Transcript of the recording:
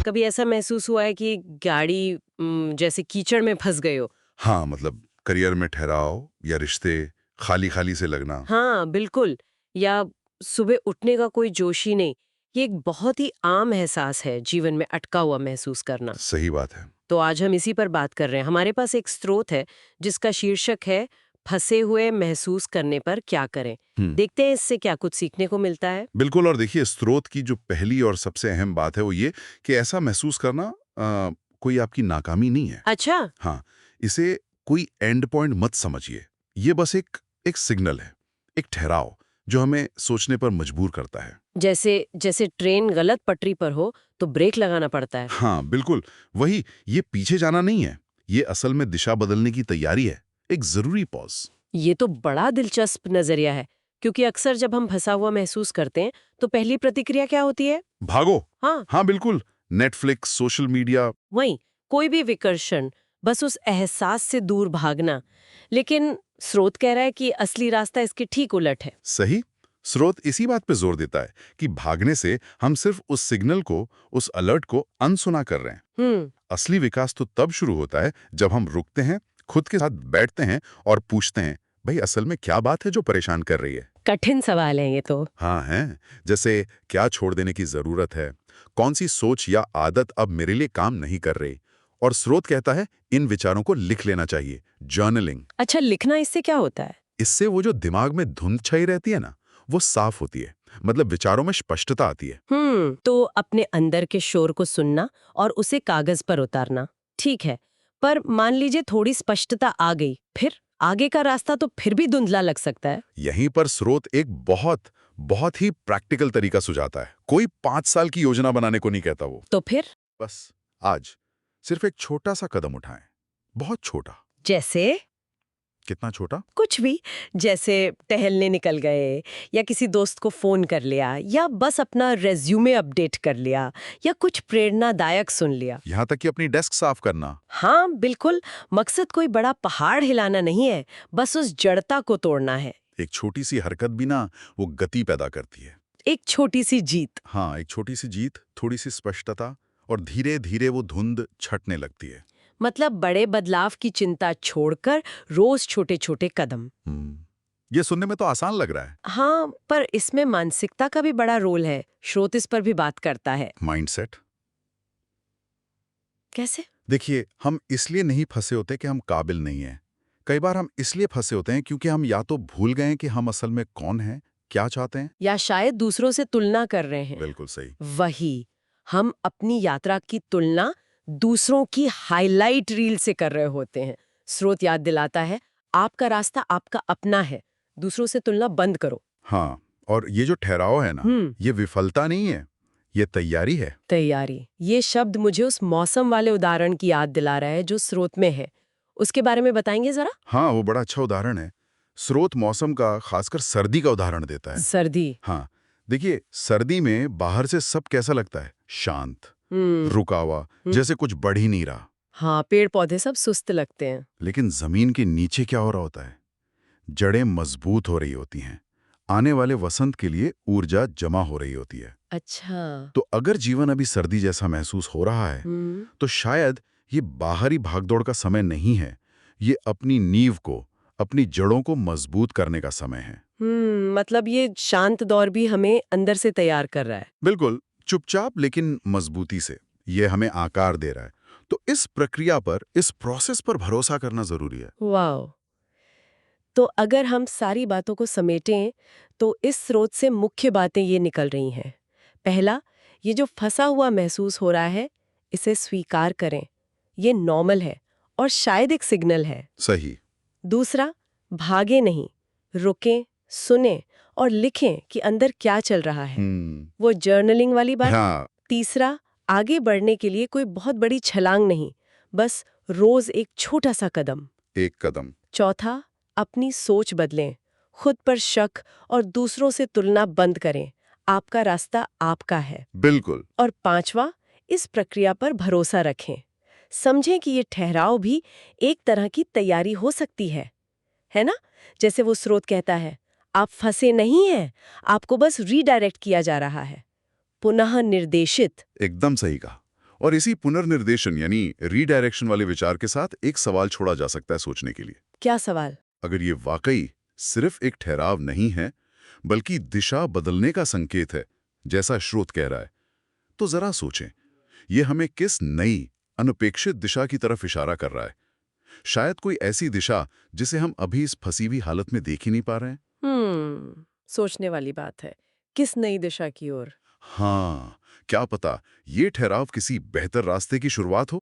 कभी ऐसा महसूस हुआ है कि गाड़ी जैसे कीचड़ में फंस गए हो? हाँ, मतलब करियर में ठहराव या रिश्ते खाली खाली से लगना। हाँ, बिल्कुल। या सुबह उठने का कोई जोश ही नहीं। ये एक बहुत ही आम एहसास है, जीवन में अटका हुआ महसूस करना। सही बात है। तो आज हम इसी पर बात कर रहे हैं। हमारे पास एक स्रोत है जिसका शीर्षक है फंसे हुए महसूस करने पर क्या करें। हम्म। देखते हैं इससे क्या कुछ सीखने को मिलता है। बिल्कुल। और देखिए, स्रोत की जो पहली और सबसे अहम बात है वो ये कि ऐसा महसूस करना कोई आपकी नाकामी नहीं है। अच्छा। हाँ, इसे कोई एंड पॉइंट मत समझिए। ये बस एक एक सिग्नल है, एक ठहराव जो हमें सोचने पर मजबूर करता है। जैसे जैसे ट्रेन गलत पटरी पर हो तो ब्रेक लगाना पड़ता है। हाँ, बिल्कुल। वही, ये पीछे जाना नहीं है, ये असल में दिशा बदलने की तैयारी है, एक जरूरी पॉज। ये तो बड़ा दिलचस्प नजरिया है, क्योंकि अक्सर जब हम फंसा हुआ महसूस करते हैं तो पहली प्रतिक्रिया क्या होती है? भागो। हाँ, हाँ, बिल्कुल। Netflix, social media. वही, कोई भी विकर्षण, बस उस एहसास से दूर भागना। लेकिन स्रोत कह रहा है कि असली रास्ता इसके ठीक उलट है। सही। स्रोत इसी बात पे जोर देता है कि भागने से हम सिर्फ उस सिग्नल को, उस अलर्ट को अनसुना कर रहे हैं। हम्म। असली विकास तो तब शुरू होता है जब हम रुकते हैं, खुद के साथ बैठते हैं और पूछते हैं, भाई असल में क्या बात है जो परेशान कर रही है। कठिन सवाल है ये तो। हाँ है। जैसे, क्या छोड़ देने की जरूरत है, कौन सी सोच या आदत अब मेरे लिए काम नहीं कर रही। और स्रोत कहता है इन विचारों को लिख लेना चाहिए, जर्नलिंग। अच्छा, लिखना इससे क्या होता है? इससे वो जो दिमाग में धुंध छाई रहती है ना, वो साफ होती है। मतलब विचारों में स्पष्टता आती है। तो अपने अंदर के शोर को सुनना और उसे कागज पर उतारना, ठीक है। पर मान लीजिए थोड़ी स्पष्टता आ गई, फिर आगे का रास्ता तो फिर भी धुंधला लग सकता है। यहीं पर स्रोत एक बहुत बहुत ही प्रैक्टिकल तरीका सुझाता है। कोई 5 साल की योजना बनाने को नहीं कहता वो। तो फिर? बस आज सिर्फ एक छोटा सा कदम उठाएं। बहुत छोटा। जैसे? कितना छोटा? कुछ भी। जैसे टहलने निकल गए, या किसी दोस्त को फोन कर लिया, या बस अपना रेज्यूमे अपडेट कर लिया, या कुछ प्रेरणादायक सुन लिया। यहां तक कि अपनी डेस्क साफ करना। हाँ, बिल्कुल। मकसद कोई बड़ा पहाड़ हिलाना नहीं है, बस उस जड़ता को तोड़ना है। एक छोटी सी हरकत भी ना, वो गति पैदा करती है। एक छोटी सी जीत। हाँ, एक छोटी सी जीत, थोड़ी सी स्पष्टता, और धीरे धीरे वो धुंध छटने लगती है। मतलब बड़े बदलाव की चिंता छोड़कर रोज छोटे छोटे कदम। ये सुनने में तो आसान लग रहा है। हाँ, पर इसमें मानसिकता का भी बड़ा रोल है। स्रोत इस पर भी बात करता है। माइंडसेट। कैसे? देखिए, हम इसलिए नहीं फंसे होते कि हम काबिल नहीं हैं। कई बार हम इसलिए फंसे होते हैं क्योंकि हम या तो भूल गए हैं कि हम असल में कौन हैं, क्या चाहते हैं। या शायद दूसरों से तुलना कर रहे हैं। बिल्कुल सही। वही, हम अपनी यात्रा की तुलना दूसरों की हाईलाइट रील से कर रहे होते हैं। स्रोत याद दिलाता है, आपका रास्ता आपका अपना है, दूसरों से तुलना बंद करो। हाँ, और ये जो ठहराव है ना, ये विफलता नहीं है, ये तैयारी है। तैयारी, ये शब्द मुझे उस मौसम वाले उदाहरण की याद दिला रहा है जो स्रोत में है। उसके बारे में बताएंगे जरा? हाँ, वो बड़ा अच्छा उदाहरण है। स्रोत मौसम का, खासकर सर्दी का उदाहरण देता है। सर्दी। हाँ, देखिए, सर्दी में बाहर से सब कैसा लगता है? शांत, रुका हुआ, जैसे कुछ बढ़ ही नहीं रहा। हाँ, पेड़ पौधे सब सुस्त लगते हैं। लेकिन जमीन के नीचे क्या हो रहा होता है? जड़ें मजबूत हो रही होती हैं, आने वाले वसंत के लिए ऊर्जा जमा हो रही होती है। अच्छा। तो अगर जीवन अभी सर्दी जैसा महसूस हो रहा है, तो शायद ये बाहरी भागदौड़ का समय नहीं है, ये अपनी नींव को, अपनी जड़ों को मजबूत करने का समय है। मतलब ये शांत दौर भी हमें अंदर से तैयार कर रहा है। बिल्कुल, चुपचाप लेकिन मजबूती से ये हमें आकार दे रहा है। तो इस प्रक्रिया पर, इस प्रोसेस पर भरोसा करना जरूरी है। वाह। तो अगर हम सारी बातों को समेटें, तो इस स्रोत से मुख्य बातें ये निकल रही हैं। पहला, ये जो फंसा हुआ महसूस हो रहा है, इसे स्वीकार करें। ये नॉर्मल है और शायद एक सिग्नल है। सही। दूसरा, भागे नहीं, रुकें, सुनें और लिखें कि अंदर क्या चल रहा है। वो जर्नलिंग वाली बात। हाँ। तीसरा, आगे बढ़ने के लिए कोई बहुत बड़ी छलांग नहीं, बस रोज एक छोटा सा कदम। एक कदम। चौथा, अपनी सोच बदलें, खुद पर शक और दूसरों से तुलना बंद करें। आपका रास्ता आपका है। बिल्कुल। और पांचवा, इस प्रक्रिया पर भरोसा रखें। समझें कि ये ठहराव भी एक तरह की तैयारी हो सकती है ना? जैसे वो स्रोत कहता है, आप फंसे नहीं हैं, आपको बस रीडायरेक्ट किया जा रहा है, पुनः निर्देशित। एकदम सही कहा। और इसी पुनर्निर्देशन यानी रीडायरेक्शन वाले विचार के साथ एक सवाल छोड़ा जा सकता है सोचने के लिए। क्या सवाल? अगर ये वाकई सिर्फ एक ठहराव नहीं है, बल्कि दिशा बदलने का संकेत है, जैसा स्रोत कह रहा है, तो जरा सोचें, ये हमें किस नई, अनपेक्षित दिशा की तरफ इशारा कर रहा है? शायद कोई ऐसी दिशा जिसे हम अभी इस फंसी हुई हालत में देख ही नहीं पा रहे हैं। सोचने वाली बात है। किस नई दिशा की ओर? हाँ, क्या पता ये ठहराव किसी बेहतर रास्ते की शुरुआत हो।